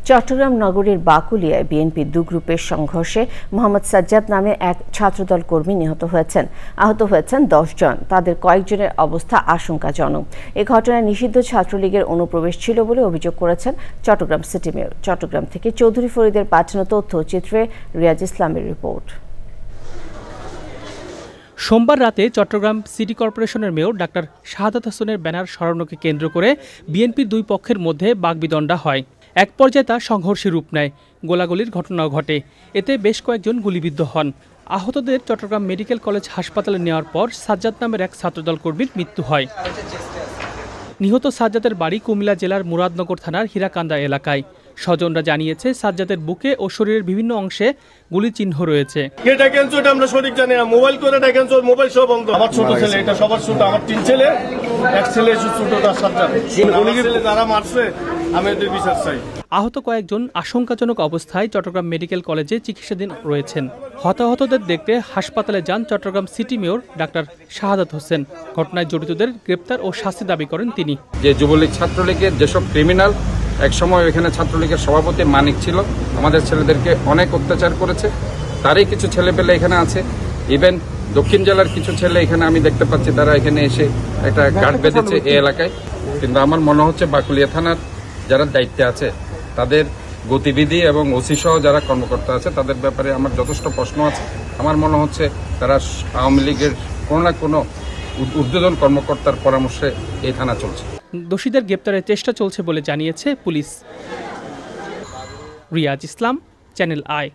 চট্টগ্রাম নগরীর বাকুলিয়ায় বিএনপি দু গ্রুপের সংঘর্ষে মোহাম্মদ সাজ্জাদ নামে এক ছাত্রদল কর্মী নিহত হয়েছেন। আহত হয়েছেন 10 জন। তাদের কয়েকজনের অবস্থা আশঙ্কাজনক। এ ঘটনায় নিষিদ্ধ ছাত্রলীগের অনুপ্রবেশ ছিল বলে অভিযোগ করেছেন চট্টগ্রাম সিটি মেয়র। চট্টগ্রাম থেকে চৌধুরী ফরিদের পাঠানো তথ্যচিত্রে রিয়াজ ইসলামের রিপোর্ট। সোমবার রাতে চট্টগ্রাম সিটি কর্পোরেশনের মেয়র ডাক্তার শাহাদাত হোসেনের ব্যানার সরানোকে কেন্দ্র করে বিএনপির দুই পক্ষের মধ্যে বাগবিতণ্ডা হয়। এক পর্যায়ে তা সংঘর্ষের রূপ নেয়। গোলাগুলির ঘটনাও ঘটে। এতে বেশ কয়েকজন গুলিবিদ্ধ হন। আহতদের চট্টগ্রাম মেডিকেল কলেজ হাসপাতালে নেওয়ার পর সাজ্জাদ নামের এক ছাত্রদল কর্মীর মৃত্যু হয়। নিহত সাজ্জাদের বাড়ি কুমিল্লা জেলার মুরাদনগর থানার হীরাকান্দা এলাকায়। স্বজনরা জানিয়েছে সাজ্জাদের বুকে ও শরীরের বিভিন্ন অংশে গুলি চিহ্ন রয়েছে। আমরা সঠিক জানি না। মোবাইল করে দেখেন, মোবাইল সব বন্ধ। আমার ছোট ছেলে, এটা সবার ছোট। আমার 3 ছেলে, এক ছেলে ছোটটা সাজ্জাদ। যারা মারছে আমি এদের বিচার চাই। আহত কয়েকজন আশঙ্কাজনক অবস্থায় চট্টগ্রাম মেডিকেল কলেজে চিকিৎসাধীন রয়েছেন। হতাহতদের দেখতে হাসপাতালে যান Chittagong city mayor doctor Shahadat Hossain. ঘটনায় জড়িতদের গ্রেপ্তার ও শাস্তি দাবি করেন তিনি। যে যুবলীগ ছাত্রলীগের যেসব ক্রিমিনাল একসময় এখানে ছাত্রলীগের সভাপতি মানিক ছিল, আমাদের ছেলেদেরকে অনেক অত্যাচার করেছে, তারই কিছু ছেলেপেলে এখানে আছে। ইভেন দক্ষিণ জেলার কিছু ছেলে এখানে আমি দেখতে পাচ্ছি, তারা এখানে এসে একটা গার্ড বেঁধেছে এই এলাকায়। কিন্তু আমার মনে হচ্ছে বাকুলিয়া থানার যারা দায়িত্বে আছে তাদের গতিবিধি এবং ওসি সহ যারা কর্মকর্তা আছে তাদের ব্যাপারে আমার যথেষ্ট প্রশ্ন আছে। আমার মনে হচ্ছে তারা আওয়ামী লীগের কোনো না কোনো ঊর্ধ্বতন কর্মকর্তার পরামর্শে এই থানা চলছে। দোষীদের গ্রেপ্তারের চেষ্টা চলছে বলে জানিয়েছে পুলিশ। রিয়াজ ইসলাম, চ্যানেল আই।